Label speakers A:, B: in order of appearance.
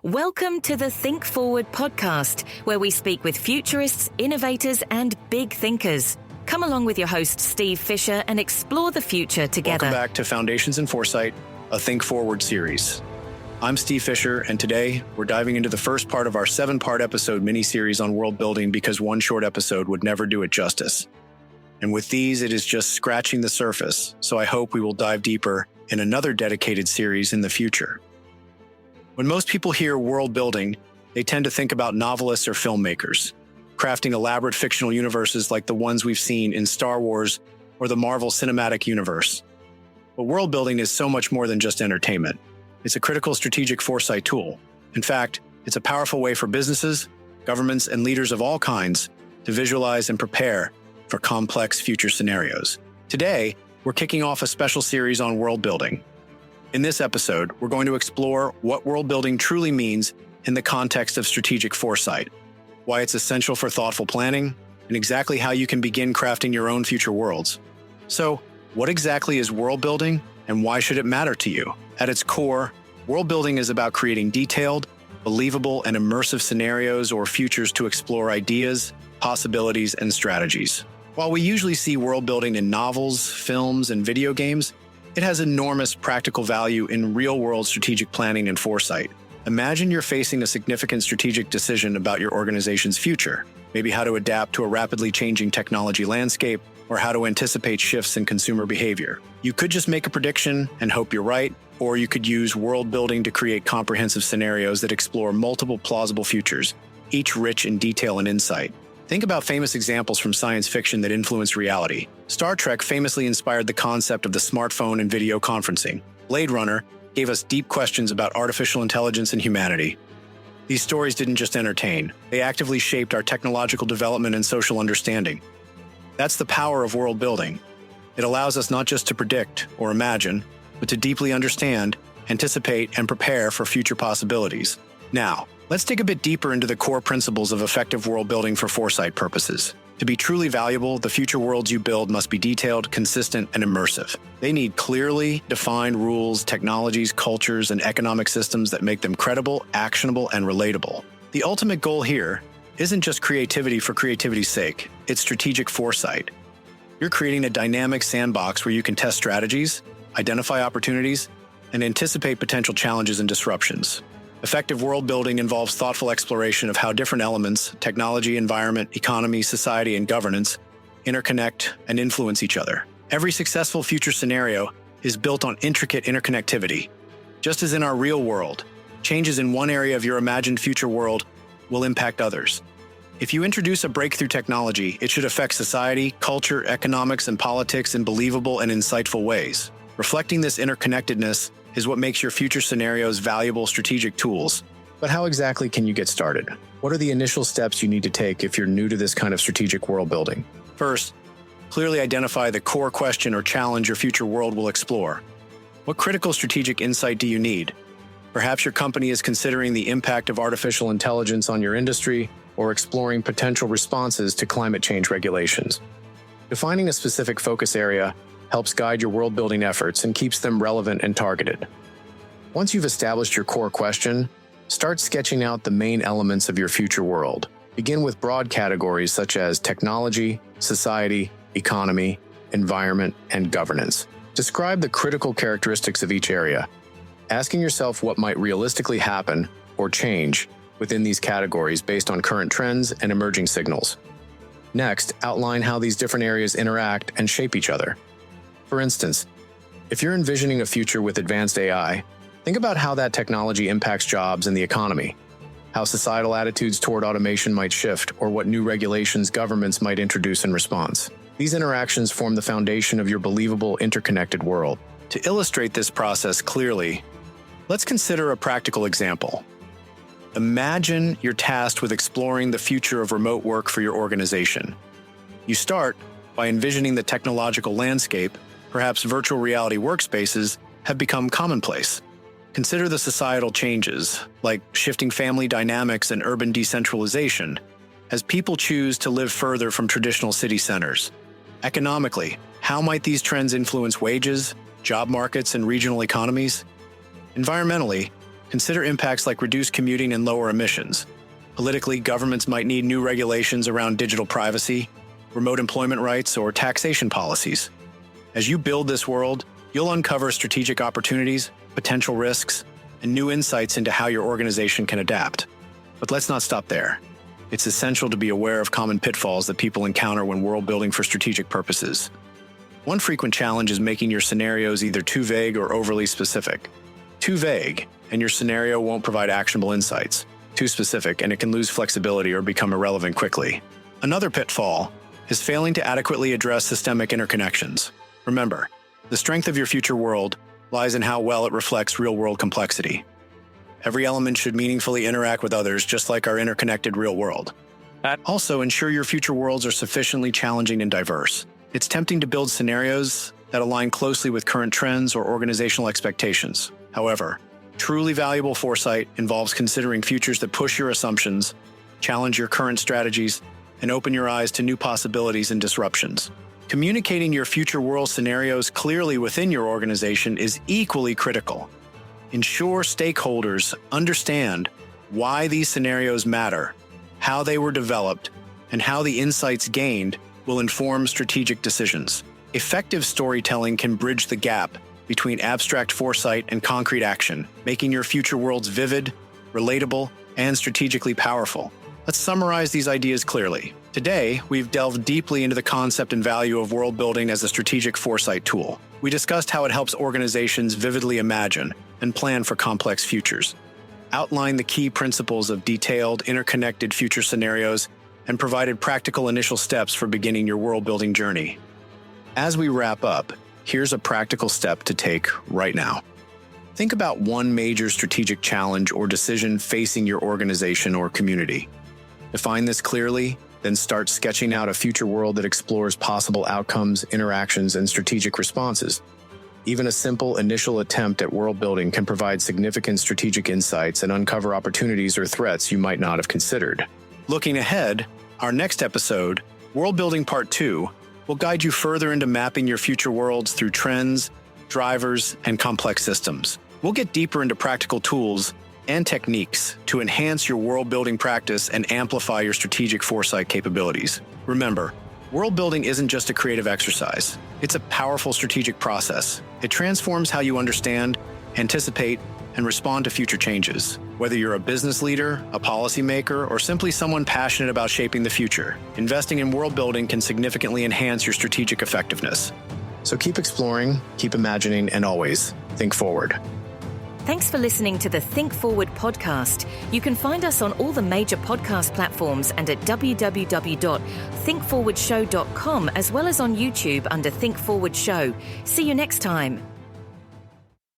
A: Welcome to the Think Forward podcast, where we speak with futurists, innovators, and big thinkers. Come along with your host, Steve Fisher, and explore the future together.
B: Welcome back to Foundations and Foresight, a Think Forward series. I'm Steve Fisher, and today we're diving into the first part of our 7-part episode mini-series on world building because one short episode would never do it justice. And with these, it is just scratching the surface, so I hope we will dive deeper in another dedicated series in the future. When most people hear world building, they tend to think about novelists or filmmakers, crafting elaborate fictional universes like the ones we've seen in Star Wars or the Marvel Cinematic Universe. But world building is so much more than just entertainment. It's a critical strategic foresight tool. In fact, it's a powerful way for businesses, governments, and leaders of all kinds to visualize and prepare for complex future scenarios. Today, we're kicking off a special series on world building. In this episode, we're going to explore what world building truly means in the context of strategic foresight, why it's essential for thoughtful planning, and exactly how you can begin crafting your own future worlds. So, what exactly is world building, and why should it matter to you? At its core, world building is about creating detailed, believable, and immersive scenarios or futures to explore ideas, possibilities, and strategies. While we usually see world building in novels, films, and video games, it has enormous practical value in real-world strategic planning and foresight. Imagine you're facing a significant strategic decision about your organization's future, maybe how to adapt to a rapidly changing technology landscape or how to anticipate shifts in consumer behavior. You could just make a prediction and hope you're right, or you could use world building to create comprehensive scenarios that explore multiple plausible futures, each rich in detail and insight. Think about famous examples from science fiction that influence reality. Star Trek famously inspired the concept of the smartphone and video conferencing. Blade Runner gave us deep questions about artificial intelligence and humanity. These stories didn't just entertain, they actively shaped our technological development and social understanding. That's the power of world building. It allows us not just to predict or imagine, but to deeply understand, anticipate, and prepare for future possibilities. Now, let's dig a bit deeper into the core principles of effective world building for foresight purposes. To be truly valuable, the future worlds you build must be detailed, consistent, and immersive. They need clearly defined rules, technologies, cultures, and economic systems that make them credible, actionable, and relatable. The ultimate goal here isn't just creativity for creativity's sake, it's strategic foresight. You're creating a dynamic sandbox where you can test strategies, identify opportunities, and anticipate potential challenges and disruptions. Effective world building involves thoughtful exploration of how different elements, technology, environment, economy, society, and governance, interconnect and influence each other. Every successful future scenario is built on intricate interconnectivity. Just as in our real world, changes in one area of your imagined future world will impact others. If you introduce a breakthrough technology, it should affect society, culture, economics, and politics in believable and insightful ways. Reflecting this interconnectedness is what makes your future scenarios valuable strategic tools. But how exactly can you get started? What are the initial steps you need to take if you're new to this kind of strategic world building? First, clearly identify the core question or challenge your future world will explore. What critical strategic insight do you need? Perhaps your company is considering the impact of artificial intelligence on your industry or exploring potential responses to climate change regulations. Defining a specific focus area helps guide your world-building efforts and keeps them relevant and targeted. Once you've established your core question, start sketching out the main elements of your future world. Begin with broad categories such as technology, society, economy, environment, and governance. Describe the critical characteristics of each area, asking yourself what might realistically happen or change within these categories based on current trends and emerging signals. Next, outline how these different areas interact and shape each other. For instance, if you're envisioning a future with advanced AI, think about how that technology impacts jobs and the economy, how societal attitudes toward automation might shift, or what new regulations governments might introduce in response. These interactions form the foundation of your believable, interconnected world. To illustrate this process clearly, let's consider a practical example. Imagine you're tasked with exploring the future of remote work for your organization. You start by envisioning the technological landscape. Perhaps virtual reality workspaces have become commonplace. Consider the societal changes, like shifting family dynamics and urban decentralization, as people choose to live further from traditional city centers. Economically, how might these trends influence wages, job markets, and regional economies? Environmentally, Consider impacts like reduced commuting and lower emissions. Politically, governments might need new regulations around digital privacy, remote employment rights, or taxation policies. As you build this world, you'll uncover strategic opportunities, potential risks, and new insights into how your organization can adapt. But let's not stop there. It's essential to be aware of common pitfalls that people encounter when world building for strategic purposes. One frequent challenge is making your scenarios either too vague or overly specific. Too vague, and your scenario won't provide actionable insights. Too specific, and it can lose flexibility or become irrelevant quickly. Another pitfall is failing to adequately address systemic interconnections. Remember, the strength of your future world lies in how well it reflects real-world complexity. Every element should meaningfully interact with others, just like our interconnected real world. Also, ensure your future worlds are sufficiently challenging and diverse. It's tempting to build scenarios that align closely with current trends or organizational expectations. However, truly valuable foresight involves considering futures that push your assumptions, challenge your current strategies, and open your eyes to new possibilities and disruptions. Communicating your future world scenarios clearly within your organization is equally critical. Ensure stakeholders understand why these scenarios matter, how they were developed, and how the insights gained will inform strategic decisions. Effective storytelling can bridge the gap between abstract foresight and concrete action, making your future worlds vivid, relatable, and strategically powerful. Let's summarize these ideas clearly. Today, we've delved deeply into the concept and value of world building as a strategic foresight tool. We discussed how it helps organizations vividly imagine and plan for complex futures, outlined the key principles of detailed, interconnected future scenarios, and provided practical initial steps for beginning your world building journey. As we wrap up, here's a practical step to take right now. Think about one major strategic challenge or decision facing your organization or community. Define this clearly, then start sketching out a future world that explores possible outcomes, interactions, and strategic responses. Even a simple initial attempt at world building can provide significant strategic insights and uncover opportunities or threats you might not have considered. Looking ahead, our next episode, World Building Part 2, will guide you further into mapping your future worlds through trends, drivers, and complex systems. We'll get deeper into practical tools and techniques to enhance your world-building practice and amplify your strategic foresight capabilities. Remember, world building isn't just a creative exercise. It's a powerful strategic process. It transforms how you understand, anticipate, and respond to future changes. Whether you're a business leader, a policymaker, or simply someone passionate about shaping the future, investing in world building can significantly enhance your strategic effectiveness. So keep exploring, keep imagining, and always think forward.
A: Thanks for listening to the Think Forward podcast. You can find us on all the major podcast platforms and at www.thinkforwardshow.com, as well as on YouTube under Think Forward Show. See you next time.